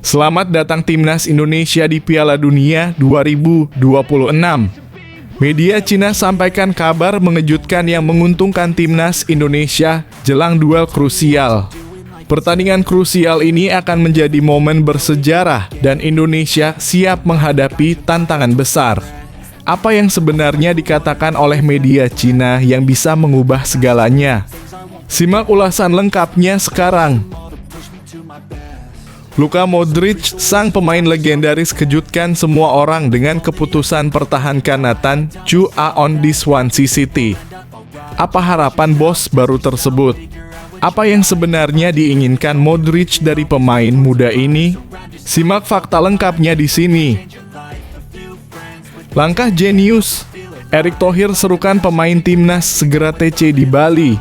Selamat datang Timnas Indonesia di Piala Dunia 2026. Media Cina sampaikan kabar mengejutkan yang menguntungkan Timnas Indonesia jelang duel krusial. Pertandingan krusial ini akan menjadi momen bersejarah dan Indonesia siap menghadapi tantangan besar. Apa yang sebenarnya dikatakan oleh media Cina yang bisa mengubah segalanya? Simak ulasan lengkapnya sekarang. Luka Modric, sang pemain legendaris, kejutkan semua orang dengan keputusan pertahankan Nathan Chu Aon di Swansea City. Apa harapan bos baru tersebut? Apa yang sebenarnya diinginkan Modric dari pemain muda ini? Simak fakta lengkapnya di sini. Langkah jenius, Erick Thohir serukan pemain timnas segera TC di Bali.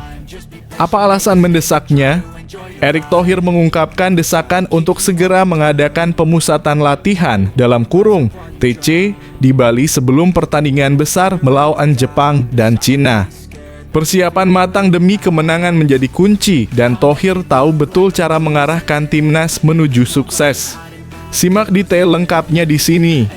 Apa alasan mendesaknya? Erick Thohir mengungkapkan desakan untuk segera mengadakan pemusatan latihan (TC) di Bali sebelum pertandingan besar melawan Jepang dan Cina. Persiapan matang demi kemenangan menjadi kunci dan Thohir tahu betul cara mengarahkan timnas menuju sukses. Simak detail lengkapnya di sini.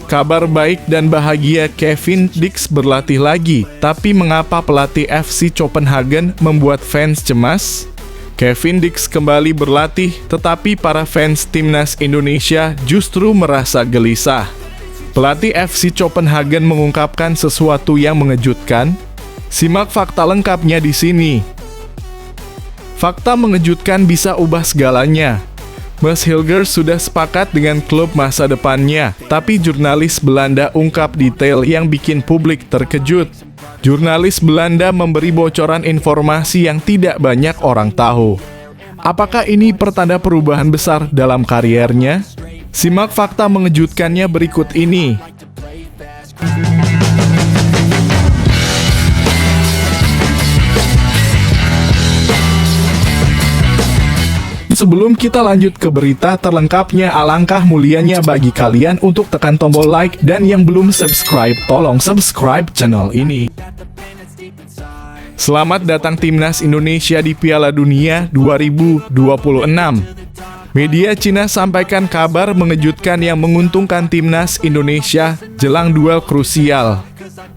Kabar baik dan bahagia, Kevin Dix berlatih lagi, tapi mengapa pelatih FC Copenhagen membuat fans cemas? Kevin Dix kembali berlatih, tetapi para fans timnas Indonesia justru merasa gelisah. Pelatih FC Copenhagen mengungkapkan sesuatu yang mengejutkan. Simak fakta lengkapnya di sini. Fakta mengejutkan bisa ubah segalanya. Mas Hilgers sudah sepakat dengan klub masa depannya, tapi jurnalis Belanda ungkap detail yang bikin publik terkejut. Jurnalis Belanda memberi bocoran informasi yang tidak banyak orang tahu. Apakah ini pertanda perubahan besar dalam kariernya? Simak fakta mengejutkannya berikut ini. Sebelum kita lanjut ke berita terlengkapnya, alangkah mulianya bagi kalian untuk tekan tombol like, dan yang belum subscribe, tolong subscribe channel ini. Selamat datang Timnas Indonesia di Piala Dunia 2026. Media Cina sampaikan kabar mengejutkan yang menguntungkan Timnas Indonesia jelang duel krusial.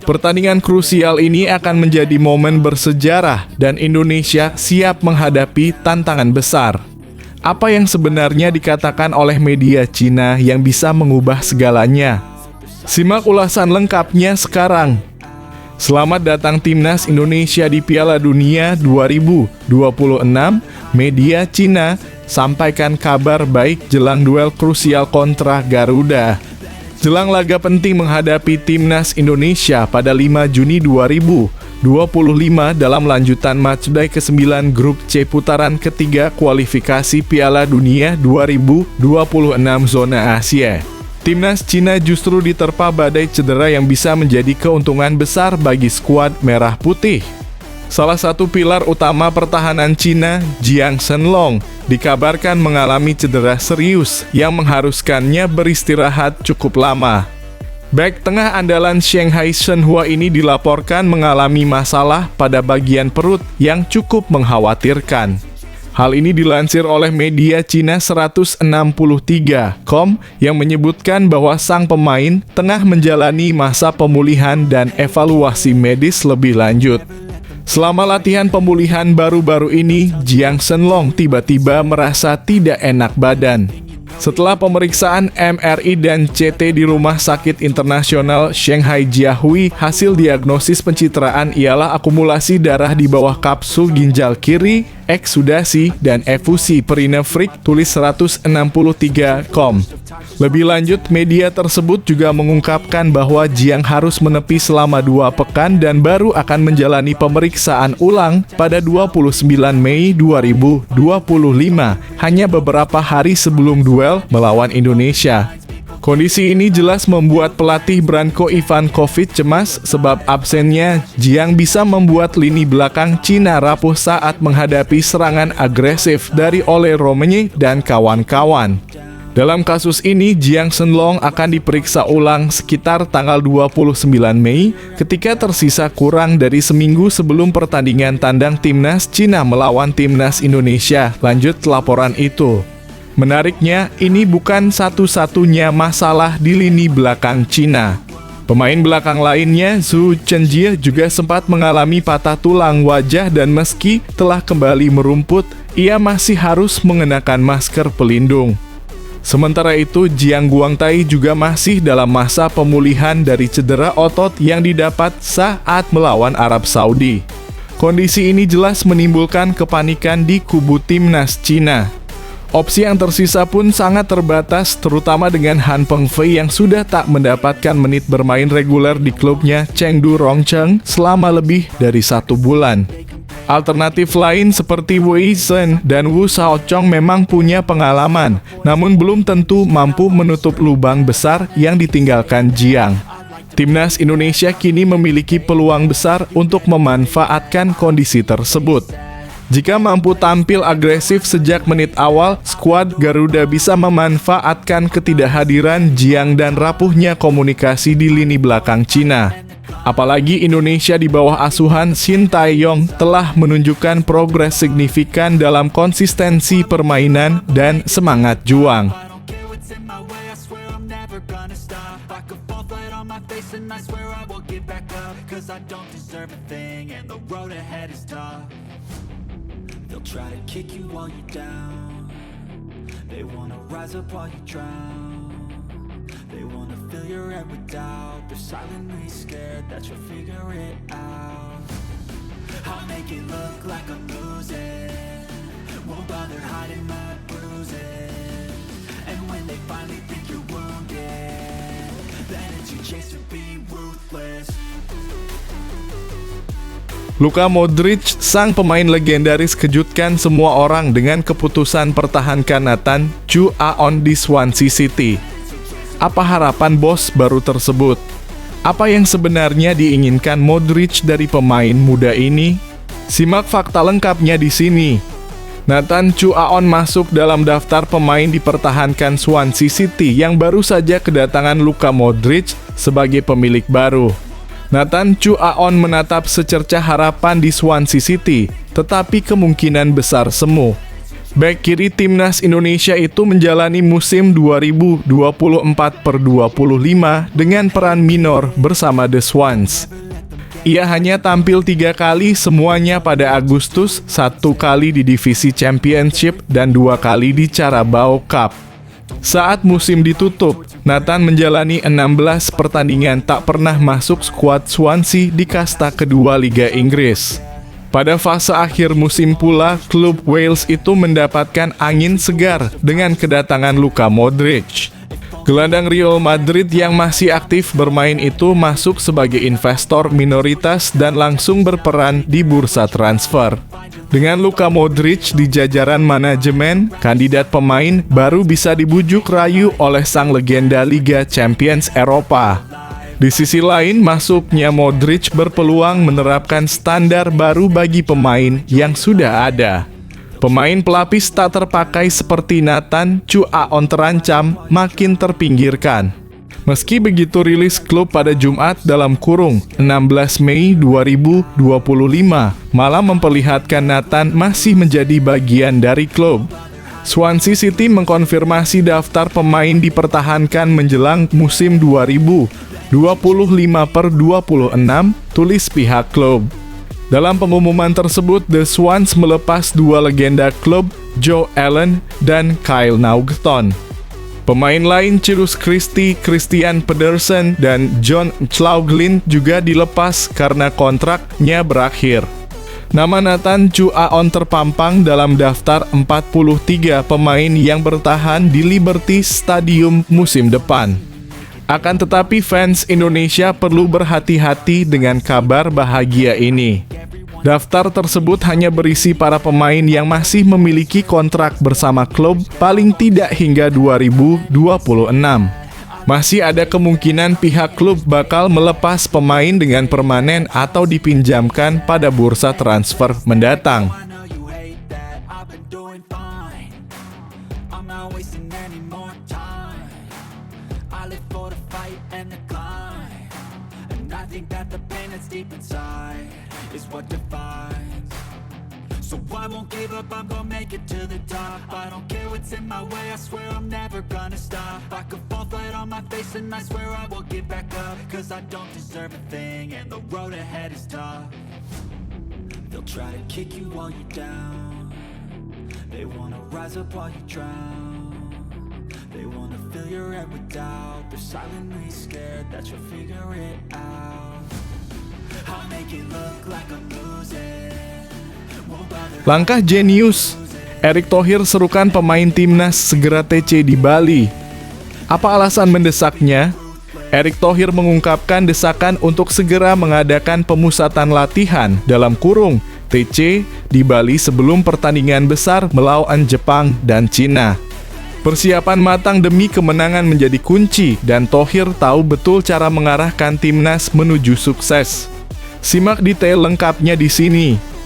Pertandingan krusial ini akan menjadi momen bersejarah dan Indonesia siap menghadapi tantangan besar. Apa yang sebenarnya dikatakan oleh media Cina yang bisa mengubah segalanya? Simak ulasan lengkapnya sekarang. Selamat datang Timnas Indonesia di Piala Dunia 2026. Media Cina sampaikan kabar baik jelang duel krusial kontra Garuda. Jelang laga penting menghadapi Timnas Indonesia pada 5 Juni 2025 dalam lanjutan matchday ke-9 Grup C putaran ketiga kualifikasi Piala Dunia 2026 zona Asia. Timnas Cina justru diterpa badai cedera yang bisa menjadi keuntungan besar bagi skuad merah putih. Salah satu pilar utama pertahanan Cina, Jiang Shenlong, dikabarkan mengalami cedera serius yang mengharuskannya beristirahat cukup lama. Bek tengah andalan Shanghai Shenhua ini dilaporkan mengalami masalah pada bagian perut yang cukup mengkhawatirkan. Hal ini dilansir oleh media Cina 163.com yang menyebutkan bahwa sang pemain tengah menjalani masa pemulihan dan evaluasi medis lebih lanjut. Selama latihan pemulihan baru-baru ini, Jiang Shenlong tiba-tiba merasa tidak enak badan. Setelah pemeriksaan MRI dan CT di Rumah Sakit Internasional Shanghai Jiahui, hasil diagnosis pencitraan ialah akumulasi darah di bawah kapsul ginjal kiri, eksudasi, dan efusi perinefrik, tulis 163.com. Lebih lanjut, media tersebut juga mengungkapkan bahwa Jiang harus menepi selama 2 pekan dan baru akan menjalani pemeriksaan ulang pada 29 Mei 2025, hanya beberapa hari sebelum duel melawan Indonesia. Kondisi ini jelas membuat pelatih Branko Ivankovic cemas sebab absennya Jiang bisa membuat lini belakang Cina rapuh saat menghadapi serangan agresif dari Ole Romenyi dan kawan-kawan. Dalam kasus ini, Jiang Shenlong akan diperiksa ulang sekitar tanggal 29 Mei ketika tersisa kurang dari seminggu sebelum pertandingan tandang Timnas Cina melawan Timnas Indonesia. Lanjut laporan itu. Menariknya, ini bukan satu-satunya masalah di lini belakang Cina. Pemain belakang lainnya, Zhou Chenjie, juga sempat mengalami patah tulang wajah dan meski telah kembali merumput, ia masih harus mengenakan masker pelindung. Sementara itu, Jiang Guangtai juga masih dalam masa pemulihan dari cedera otot yang didapat saat melawan Arab Saudi. Kondisi ini jelas menimbulkan kepanikan di kubu timnas Cina. Opsi yang tersisa pun sangat terbatas, terutama dengan Han Pengfei yang sudah tak mendapatkan menit bermain reguler di klubnya Chengdu Rongcheng selama lebih dari 1 bulan. Alternatif lain seperti Wei Zhen dan Wu Shaochong memang punya pengalaman, namun belum tentu mampu menutup lubang besar yang ditinggalkan Jiang. Timnas Indonesia kini memiliki peluang besar untuk memanfaatkan kondisi tersebut. Jika mampu tampil agresif sejak menit awal, skuad Garuda bisa memanfaatkan ketidakhadiran Jiang dan rapuhnya komunikasi di lini belakang Cina. Apalagi Indonesia di bawah asuhan Shin Tae-yong telah menunjukkan progres signifikan dalam konsistensi permainan dan semangat juang. They'll try to kick you while you're down. They wanna rise up while you drown. They wanna fill your head with doubt. They're silently scared that you'll figure it out. I'll make it look like I'm losing. Won't bother hiding my bruises. And when they finally think you're wounded, then it's your chance to be ruthless. Luka Modric, sang pemain legendaris, kejutkan semua orang dengan keputusan pertahankan Nathan Chu Aon di Swansea City. Apa harapan bos baru tersebut? Apa yang sebenarnya diinginkan Modric dari pemain muda ini? Simak fakta lengkapnya di sini. Nathan Chu Aon masuk dalam daftar pemain dipertahankan Swansea City yang baru saja kedatangan Luka Modric sebagai pemilik baru. Nathan Chu Aon menatap secerca harapan di Swansea City, tetapi kemungkinan besar semu. Bek kiri timnas Indonesia itu menjalani musim 2024/25 dengan peran minor bersama The Swans. Ia hanya tampil 3 kali, semuanya pada Agustus, 1 kali di divisi Championship dan 2 kali di Carabao Cup. Saat musim ditutup, Nathan menjalani 16 pertandingan tak pernah masuk skuad Swansea di kasta kedua Liga Inggris. Pada fase akhir musim pula, klub Wales itu mendapatkan angin segar dengan kedatangan Luka Modric. Gelandang Real Madrid yang masih aktif bermain itu masuk sebagai investor minoritas dan langsung berperan di bursa transfer. Dengan Luka Modric di jajaran manajemen, kandidat pemain baru bisa dibujuk rayu oleh sang legenda Liga Champions Eropa. Di sisi lain, masuknya Modric berpeluang menerapkan standar baru bagi pemain yang sudah ada. Pemain pelapis tak terpakai seperti Nathan Chu Aon terancam makin terpinggirkan. Meski begitu, rilis klub pada Jumat (16 Mei 2025) malah memperlihatkan Nathan masih menjadi bagian dari klub. Swansea City mengkonfirmasi daftar pemain dipertahankan menjelang musim 2025/26, tulis pihak klub. Dalam pengumuman tersebut, The Swans melepas 2 legenda klub, Joe Allen dan Kyle Naughton. Pemain lain Cyrus Christie, Christian Pedersen, dan John Schlauglin juga dilepas karena kontraknya berakhir. Nama Nathan Chu Aon terpampang dalam daftar 43 pemain yang bertahan di Liberty Stadium musim depan. Akan tetapi fans Indonesia perlu berhati-hati dengan kabar bahagia ini. Daftar tersebut hanya berisi para pemain yang masih memiliki kontrak bersama klub paling tidak hingga 2026. Masih ada kemungkinan pihak klub bakal melepas pemain dengan permanen atau dipinjamkan pada bursa transfer mendatang. So I won't give up, I'm gonna make it to the top. I don't care what's in my way, I swear I'm never gonna stop. I could fall flat on my face and I swear I will get back up. Cause I don't deserve a thing and the road ahead is tough. They'll try to kick you while you're down. They wanna rise up while you drown. They wanna fill your head with doubt. They're silently scared that you'll figure it out. I'll make it look like I'm losing. Won't bother. Langkah jenius, Erick Thohir serukan pemain timnas segera TC di Bali. Apa alasan mendesaknya? Erick Thohir mengungkapkan desakan untuk segera mengadakan pemusatan latihan dalam kurung TC di Bali sebelum pertandingan besar melawan Jepang dan Cina. Persiapan matang demi kemenangan menjadi kunci dan Thohir tahu betul cara mengarahkan timnas menuju sukses. Simak detail lengkapnya di sini.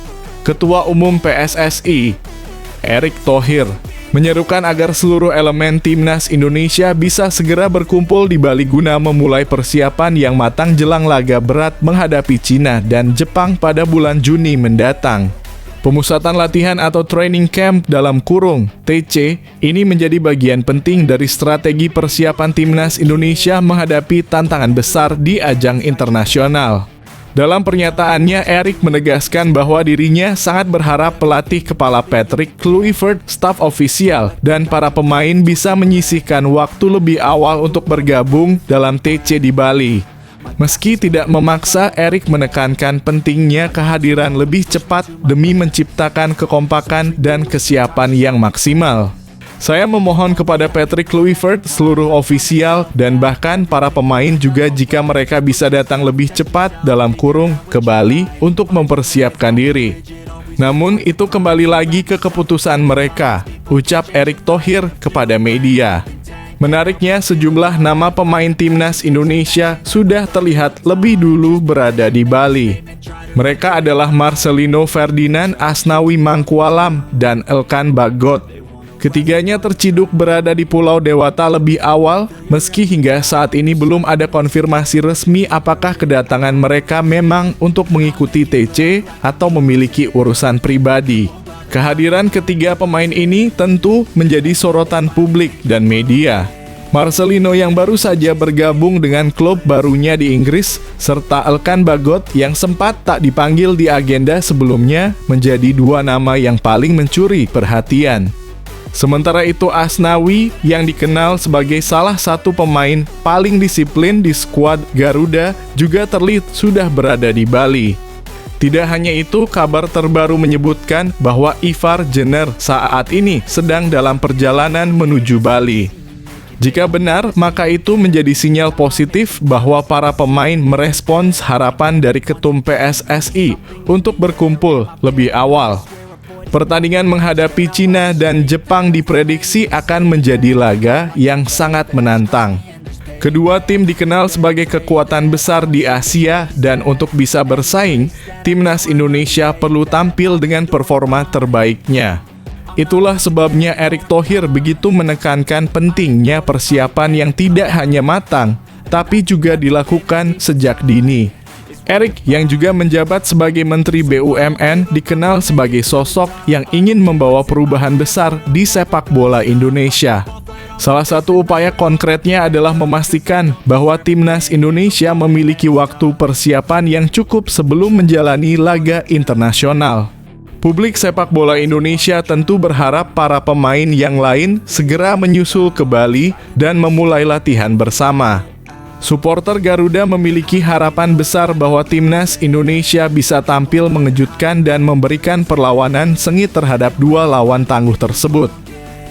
Ketua Umum PSSI, Erick Thohir, menyerukan agar seluruh elemen timnas Indonesia bisa segera berkumpul di Bali guna memulai persiapan yang matang jelang laga berat menghadapi Cina dan Jepang pada bulan Juni mendatang. Pemusatan latihan atau training camp dalam kurung TC ini menjadi bagian penting dari strategi persiapan timnas Indonesia menghadapi tantangan besar di ajang internasional. Dalam pernyataannya, Erick menegaskan bahwa dirinya sangat berharap pelatih kepala Patrick Kluivert, staf ofisial, dan para pemain bisa menyisihkan waktu lebih awal untuk bergabung dalam TC di Bali. Meski tidak memaksa, Erick menekankan pentingnya kehadiran lebih cepat demi menciptakan kekompakan dan kesiapan yang maksimal. Saya memohon kepada Patrick Kluivert, seluruh ofisial, dan bahkan para pemain juga jika mereka bisa datang lebih cepat dalam kurung ke Bali untuk mempersiapkan diri. Namun itu kembali lagi ke keputusan mereka, ucap Erick Thohir kepada media. Menariknya, sejumlah nama pemain timnas Indonesia sudah terlihat lebih dulu berada di Bali. Mereka adalah Marcelino Ferdinand, Asnawi Mangkualam, dan Elkan Bagot. Ketiganya terciduk berada di Pulau Dewata lebih awal, meski hingga saat ini belum ada konfirmasi resmi apakah kedatangan mereka memang untuk mengikuti TC atau memiliki urusan pribadi. Kehadiran ketiga pemain ini tentu menjadi sorotan publik dan media. Marcelino yang baru saja bergabung dengan klub barunya di Inggris, serta Elkan Bagot yang sempat tak dipanggil di agenda sebelumnya menjadi dua nama yang paling mencuri perhatian. Sementara itu Asnawi yang dikenal sebagai salah satu pemain paling disiplin di skuad Garuda juga terlihat sudah berada di Bali. Tidak hanya itu, kabar terbaru menyebutkan bahwa Ivar Jenner saat ini sedang dalam perjalanan menuju Bali. Jika benar, maka itu menjadi sinyal positif bahwa para pemain merespons harapan dari ketum PSSI untuk berkumpul lebih awal. Pertandingan menghadapi Cina dan Jepang diprediksi akan menjadi laga yang sangat menantang. Kedua tim dikenal sebagai kekuatan besar di Asia dan untuk bisa bersaing, timnas Indonesia perlu tampil dengan performa terbaiknya. Itulah sebabnya Erick Thohir begitu menekankan pentingnya persiapan yang tidak hanya matang, tapi juga dilakukan sejak dini. Erick yang juga menjabat sebagai Menteri BUMN dikenal sebagai sosok yang ingin membawa perubahan besar di sepak bola Indonesia. Salah satu upaya konkretnya adalah memastikan bahwa timnas Indonesia memiliki waktu persiapan yang cukup sebelum menjalani laga internasional. Publik sepak bola Indonesia tentu berharap para pemain yang lain segera menyusul ke Bali dan memulai latihan bersama. Supporter Garuda memiliki harapan besar bahwa timnas Indonesia bisa tampil mengejutkan dan memberikan perlawanan sengit terhadap dua lawan tangguh tersebut.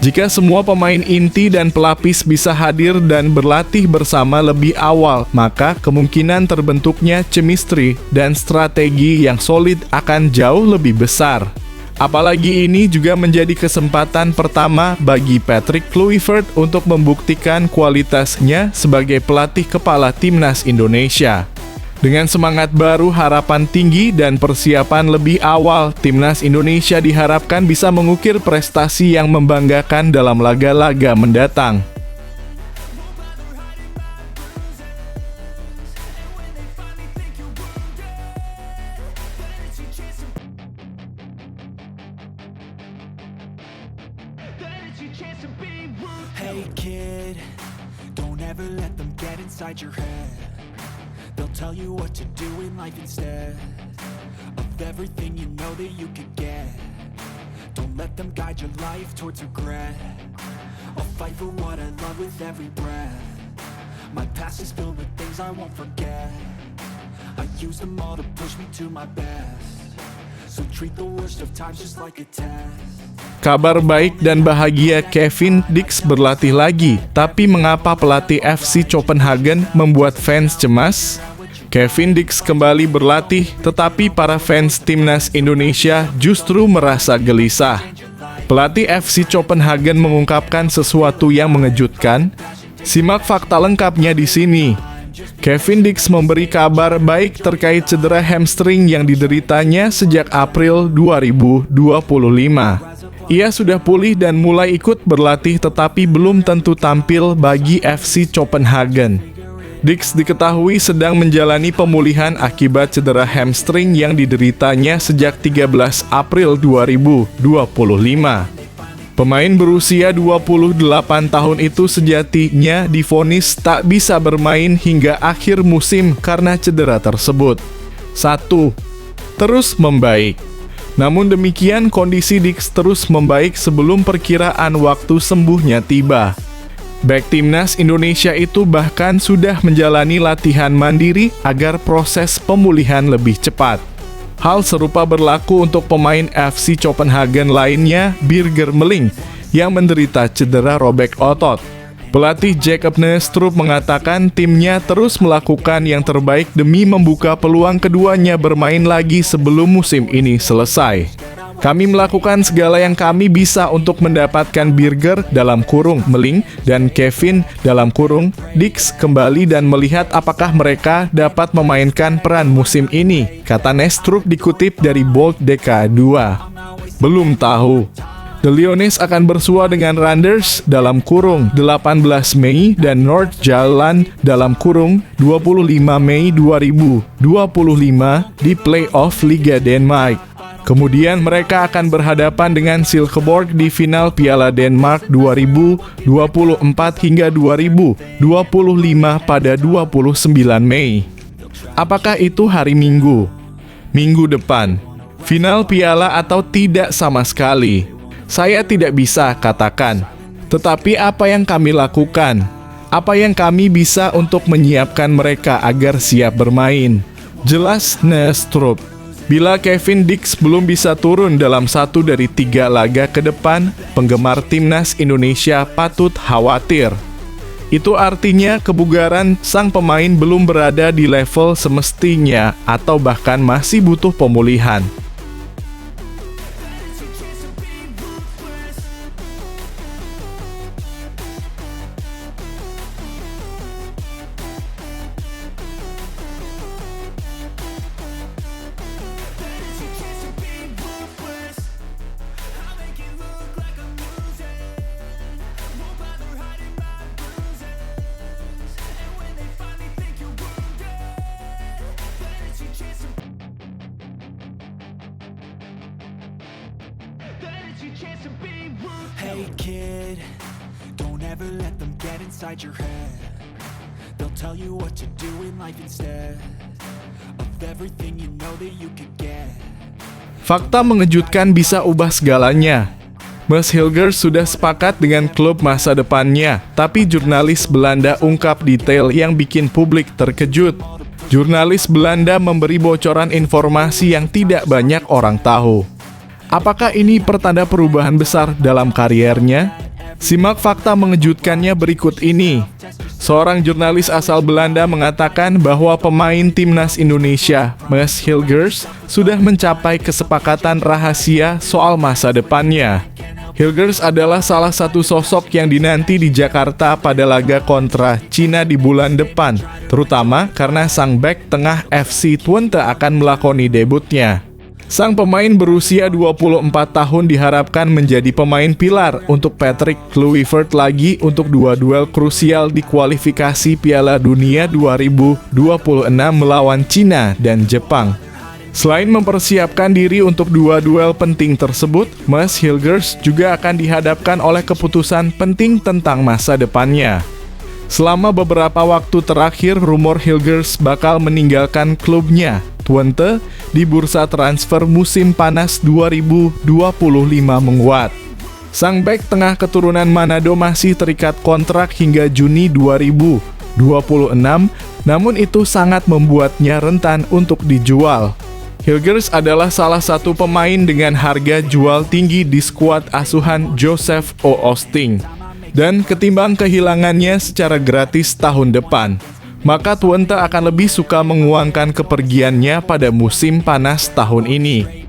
Jika semua pemain inti dan pelapis bisa hadir dan berlatih bersama lebih awal, maka kemungkinan terbentuknya chemistry dan strategi yang solid akan jauh lebih besar. Apalagi ini juga menjadi kesempatan pertama bagi Patrick Kluivert untuk membuktikan kualitasnya sebagai pelatih kepala timnas Indonesia. Dengan semangat baru, harapan tinggi, dan persiapan lebih awal, timnas Indonesia diharapkan bisa mengukir prestasi yang membanggakan dalam laga-laga mendatang. Hey kid, don't ever let them get inside your head. They'll tell you what to do in life instead of everything you know that you could get. Don't let them guide your life towards regret. I'll fight for what I love with every breath. My past is filled with things I won't forget. I use them all to push me to my best. So treat the worst of times just like a test. Kabar baik dan bahagia, Kevin Dix berlatih lagi. Tapi mengapa pelatih FC Copenhagen membuat fans cemas? Kevin Dix kembali berlatih, tetapi para fans timnas Indonesia justru merasa gelisah. Pelatih FC Copenhagen mengungkapkan sesuatu yang mengejutkan. Simak fakta lengkapnya di sini. Kevin Dix memberi kabar baik terkait cedera hamstring yang dideritanya sejak April 2025. Ia sudah pulih dan mulai ikut berlatih, tetapi belum tentu tampil bagi FC Copenhagen. Dix diketahui sedang menjalani pemulihan akibat cedera hamstring yang dideritanya sejak 13 April 2025. Pemain berusia 28 tahun itu sejatinya divonis tak bisa bermain hingga akhir musim karena cedera tersebut. 1. Terus membaik. Namun demikian, kondisi Dix terus membaik sebelum perkiraan waktu sembuhnya tiba. Bek timnas Indonesia itu bahkan sudah menjalani latihan mandiri agar proses pemulihan lebih cepat. Hal serupa berlaku untuk pemain FC Copenhagen lainnya, Birger Meling, yang menderita cedera robek otot. Pelatih Jacob Nestrup mengatakan timnya terus melakukan yang terbaik demi membuka peluang keduanya bermain lagi sebelum musim ini selesai. Kami melakukan segala yang kami bisa untuk mendapatkan Birger (Meling) dan Kevin (Dix) kembali dan melihat apakah mereka dapat memainkan peran musim ini, kata Nestrup dikutip dari Bold DK2. Belum tahu. The Lions akan bersua dengan Randers (18 Mei) dan Nordsjælland (25 Mei 2025) di playoff Liga Denmark. Kemudian mereka akan berhadapan dengan Silkeborg di final Piala Denmark 2024 hingga 2025 pada 29 Mei. Apakah itu hari Minggu? Minggu depan. Final piala atau tidak sama sekali? Saya tidak bisa katakan. Tetapi apa yang kami lakukan? Apa yang kami bisa untuk menyiapkan mereka agar siap bermain? Jelas Nestrup. Bila Kevin Dix belum bisa turun dalam 1 dari 3 laga ke depan, penggemar timnas Indonesia patut khawatir. Itu artinya kebugaran sang pemain belum berada di level semestinya atau bahkan masih butuh pemulihan. Hey kid, don't ever let them get inside your head. They'll tell you what to do in life instead of everything you know that you could get. Fakta mengejutkan bisa ubah segalanya. Mads Hilgers sudah sepakat dengan klub masa depannya, tapi jurnalis Belanda ungkap detail yang bikin publik terkejut. Jurnalis Belanda memberi bocoran informasi yang tidak banyak orang tahu. Apakah ini pertanda perubahan besar dalam kariernya? Simak fakta mengejutkannya berikut ini. Seorang jurnalis asal Belanda mengatakan bahwa pemain timnas Indonesia, Mads Hilgers, sudah mencapai kesepakatan rahasia soal masa depannya. Hilgers adalah salah satu sosok yang dinanti di Jakarta pada laga kontra Cina di bulan depan, terutama karena sang bek tengah FC Twente akan melakoni debutnya. Sang pemain berusia 24 tahun diharapkan menjadi pemain pilar untuk Patrick Kluivert lagi untuk 2 duel krusial di kualifikasi Piala Dunia 2026 melawan Cina dan Jepang. Selain mempersiapkan diri untuk dua duel penting tersebut, Mads Hilgers juga akan dihadapkan oleh keputusan penting tentang masa depannya. Selama beberapa waktu terakhir, rumor Hilgers bakal meninggalkan klubnya, Twente, di bursa transfer musim panas 2025 menguat. Sang bek tengah keturunan Manado masih terikat kontrak hingga Juni 2026, namun itu sangat membuatnya rentan untuk dijual. Hilgers adalah salah satu pemain dengan harga jual tinggi di skuad asuhan Joseph O. Osting. Dan ketimbang kehilangannya secara gratis tahun depan, maka Twente akan lebih suka menguangkan kepergiannya pada musim panas tahun ini.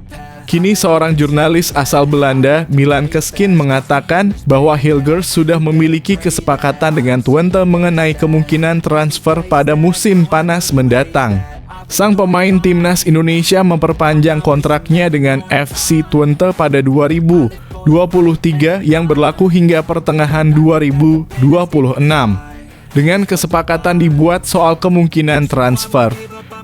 Kini seorang jurnalis asal Belanda, Milan Keskin, mengatakan bahwa Hilgers sudah memiliki kesepakatan dengan Twente mengenai kemungkinan transfer pada musim panas mendatang. Sang pemain timnas Indonesia memperpanjang kontraknya dengan FC Twente pada 2023 yang berlaku hingga pertengahan 2026. Dengan kesepakatan dibuat soal kemungkinan transfer,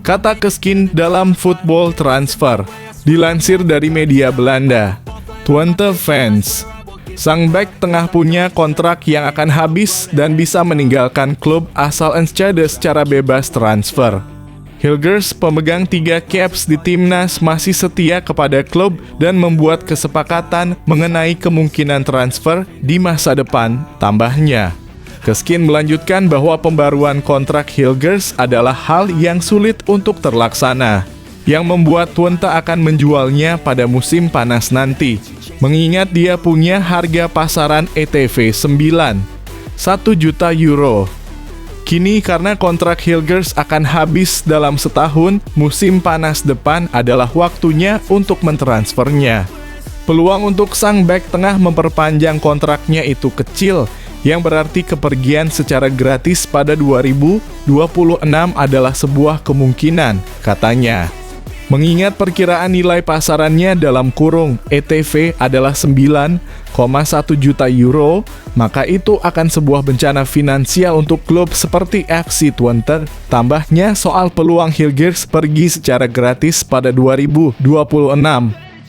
kata Keskin dalam Football Transfer. Dilansir dari media Belanda, Twente fans, sang bek tengah punya kontrak yang akan habis dan bisa meninggalkan klub asal Enschede secara bebas transfer. Hilgers, pemegang 3 caps di timnas, masih setia kepada klub dan membuat kesepakatan mengenai kemungkinan transfer di masa depan, tambahnya. Keskin melanjutkan bahwa pembaruan kontrak Hilgers adalah hal yang sulit untuk terlaksana, yang membuat Twente akan menjualnya pada musim panas nanti, mengingat dia punya harga pasaran ETV 1 juta euro. Kini karena kontrak Hilgers akan habis dalam setahun, musim panas depan adalah waktunya untuk mentransfernya. Peluang untuk sang bek tengah memperpanjang kontraknya itu kecil, yang berarti kepergian secara gratis pada 2026 adalah sebuah kemungkinan, katanya. Mengingat perkiraan nilai pasarannya dalam kurung ETV adalah 9,1 juta euro, maka itu akan sebuah bencana finansial untuk klub seperti FC Twente. Tambahnya soal peluang Hilgers pergi secara gratis pada 2026.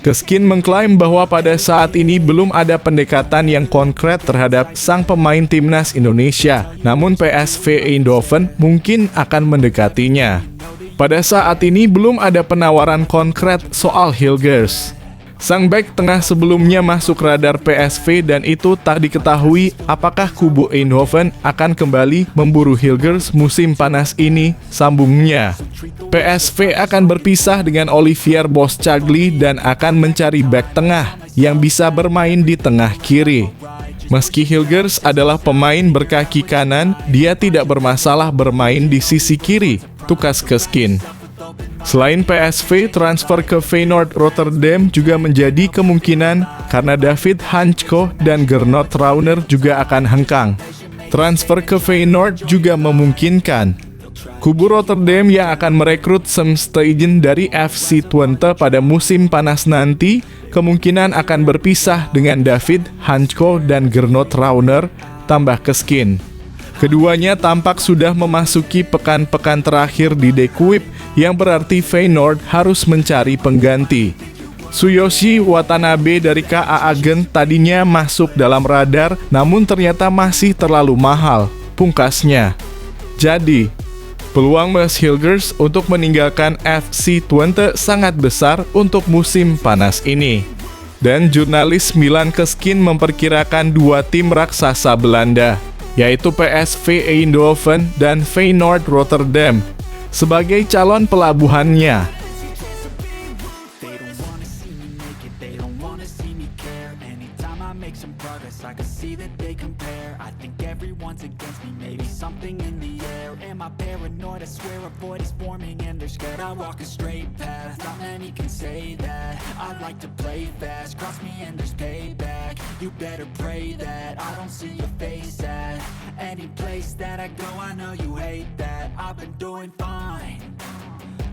Keskin mengklaim bahwa pada saat ini belum ada pendekatan yang konkret terhadap sang pemain timnas Indonesia, namun PSV Eindhoven mungkin akan mendekatinya. Pada saat ini belum ada penawaran konkret soal Hilgers. Sang bek tengah sebelumnya masuk radar PSV dan itu tak diketahui apakah kubu Eindhoven akan kembali memburu Hilgers musim panas ini, sambungnya. PSV akan berpisah dengan Olivier Boschagli dan akan mencari bek tengah yang bisa bermain di tengah kiri. Meski Hilgers adalah pemain berkaki kanan, dia tidak bermasalah bermain di sisi kiri, tukas Keskin. Selain PSV, transfer ke Feyenoord Rotterdam juga menjadi kemungkinan karena David Hansko dan Gernot Trauner juga akan hengkang. Transfer ke Feyenoord juga memungkinkan. Kubu Rotterdam yang akan merekrut Sam Stuygen dari FC Twente pada musim panas nanti kemungkinan akan berpisah dengan David Hansko dan Gernot Trauner, tambah Keskin. Keduanya tampak sudah memasuki pekan-pekan terakhir di De Kuip, yang berarti Feyenoord harus mencari pengganti. Tsuyoshi Watanabe dari KA Agen tadinya masuk dalam radar, namun ternyata masih terlalu mahal, pungkasnya. Jadi, peluang Mads Hilgers untuk meninggalkan FC Twente sangat besar untuk musim panas ini. Dan jurnalis Milan Keskin memperkirakan 2 tim raksasa Belanda, yaitu PSV Eindhoven dan Feyenoord Rotterdam, sebagai calon pelabuhannya. You better pray that I don't see your face at any place that I go. I know you hate that. I've been doing fine,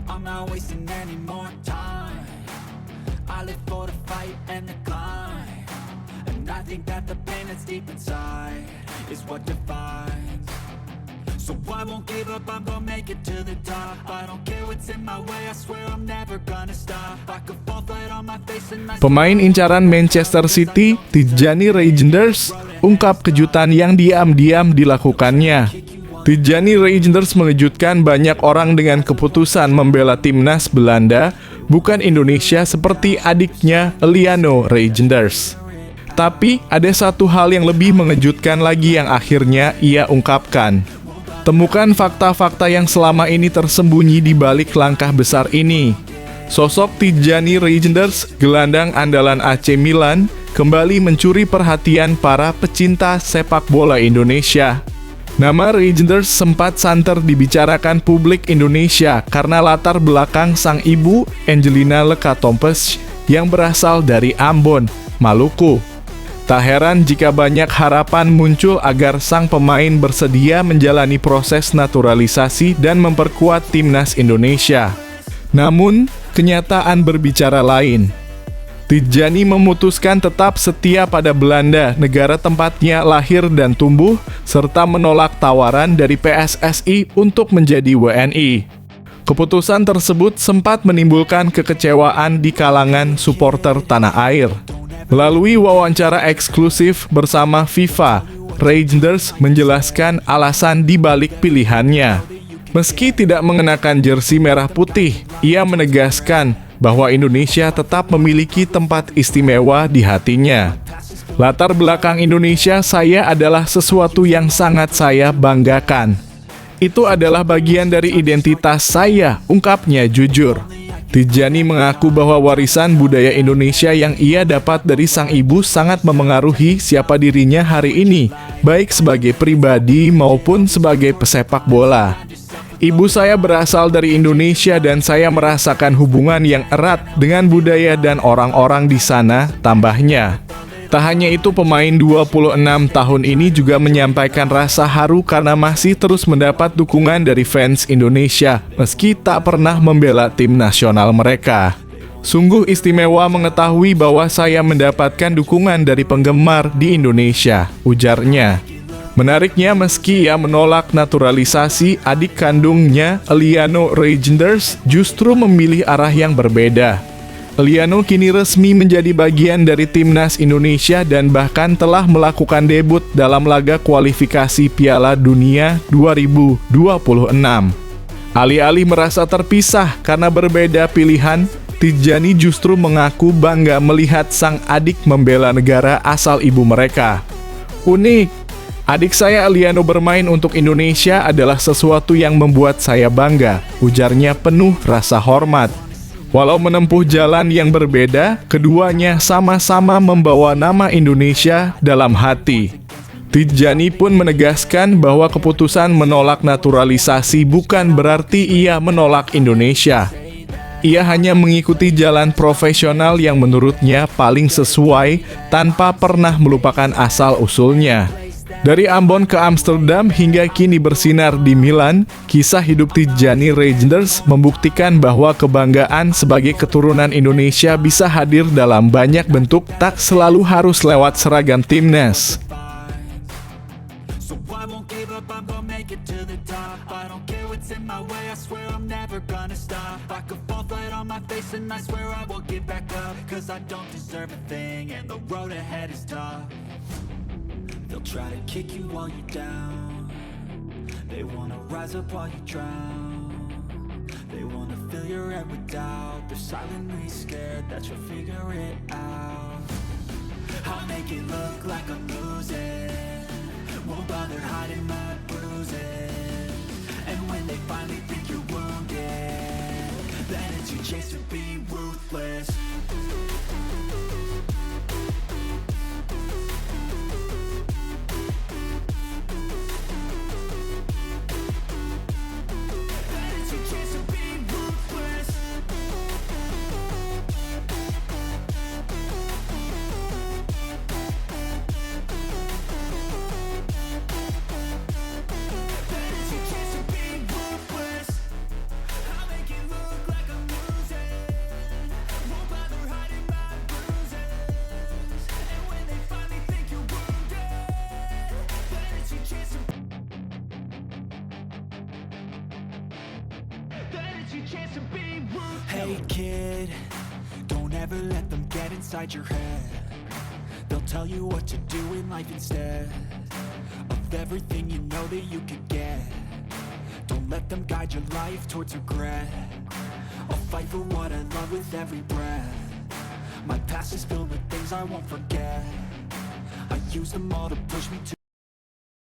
I'm not wasting any more time. I live for the fight and the climb, and I think that the pain that's deep inside is what defines. So I won't give up, I'm gonna make it to the top. I don't care what's in my way, I swear I'm never gonna stop. I could fall flat on my face and I Pemain incaran Manchester City, Tijjani Reijnders, ungkap kejutan yang diam-diam dilakukannya. Tijjani Reijnders mengejutkan banyak orang dengan keputusan membela timnas Belanda, bukan Indonesia seperti adiknya Eliano Reijnders. Tapi ada satu hal yang lebih mengejutkan lagi yang akhirnya ia ungkapkan. Temukan fakta-fakta yang selama ini tersembunyi di balik langkah besar ini. Sosok Tijjani Reijnders, gelandang andalan AC Milan, kembali mencuri perhatian para pecinta sepak bola Indonesia. Nama Reijnders sempat santer dibicarakan publik Indonesia karena latar belakang sang ibu, Angelina Lekatompes, yang berasal dari Ambon, Maluku. Tak heran jika banyak harapan muncul agar sang pemain bersedia menjalani proses naturalisasi dan memperkuat timnas Indonesia. Namun, kenyataan berbicara lain. Tijjani memutuskan tetap setia pada Belanda, negara tempatnya lahir dan tumbuh, serta menolak tawaran dari PSSI untuk menjadi WNI. Keputusan tersebut sempat menimbulkan kekecewaan di kalangan supporter tanah air. Melalui wawancara eksklusif bersama FIFA, Reijnders menjelaskan alasan dibalik pilihannya. Meski tidak mengenakan jersey merah putih, ia menegaskan bahwa Indonesia tetap memiliki tempat istimewa di hatinya. Latar belakang Indonesia saya adalah sesuatu yang sangat saya banggakan. Itu adalah bagian dari identitas saya, ungkapnya jujur. Tijjani mengaku bahwa warisan budaya Indonesia yang ia dapat dari sang ibu sangat memengaruhi siapa dirinya hari ini, baik sebagai pribadi maupun sebagai pesepak bola. Ibu saya berasal dari Indonesia dan saya merasakan hubungan yang erat dengan budaya dan orang-orang di sana, tambahnya. Tak hanya itu, pemain 26 tahun ini juga menyampaikan rasa haru karena masih terus mendapat dukungan dari fans Indonesia, meski tak pernah membela tim nasional mereka. Sungguh istimewa mengetahui bahwa saya mendapatkan dukungan dari penggemar di Indonesia, ujarnya. Menariknya, meski ia menolak naturalisasi, adik kandungnya, Eliano Reijnders, justru memilih arah yang berbeda. Eliano kini resmi menjadi bagian dari timnas Indonesia dan bahkan telah melakukan debut dalam laga kualifikasi Piala Dunia 2026. Alih-alih merasa terpisah karena berbeda pilihan, Tijjani justru mengaku bangga melihat sang adik membela negara asal ibu mereka. Unik, adik saya Eliano bermain untuk Indonesia adalah sesuatu yang membuat saya bangga, ujarnya penuh rasa hormat. Walau menempuh jalan yang berbeda, keduanya sama-sama membawa nama Indonesia dalam hati. Tijjani pun menegaskan bahwa keputusan menolak naturalisasi bukan berarti ia menolak Indonesia. Ia hanya mengikuti jalan profesional yang menurutnya paling sesuai tanpa pernah melupakan asal-usulnya. Dari Ambon ke Amsterdam hingga kini bersinar di Milan, kisah hidup Tijjani Reijnders membuktikan bahwa kebanggaan sebagai keturunan Indonesia bisa hadir dalam banyak bentuk, tak selalu harus lewat seragam timnas. So I won't give up, I'm gonna make it to the top. I don't care what's in my way, I swear I'm never gonna stop. I could fall flat on my face and I swear I will get back up. Cause I don't deserve a thing and the road ahead is tough. They'll try to kick you while you're down. They wanna rise up while you drown. They wanna fill your head with doubt. They're silently scared that you'll figure it out. I'll make it look like I'm losing. Won't bother hiding my bruises. And when they finally think you're wounded, then it's your chance to be ruthless. chance to be ruthless. Hey kid, don't ever let them get inside your head. They'll tell you what to do in life instead of everything you know that you could get. Don't let them guide your life towards regret. I'll fight for what I love with every breath. My past is filled with things I won't forget. I use them all to push me to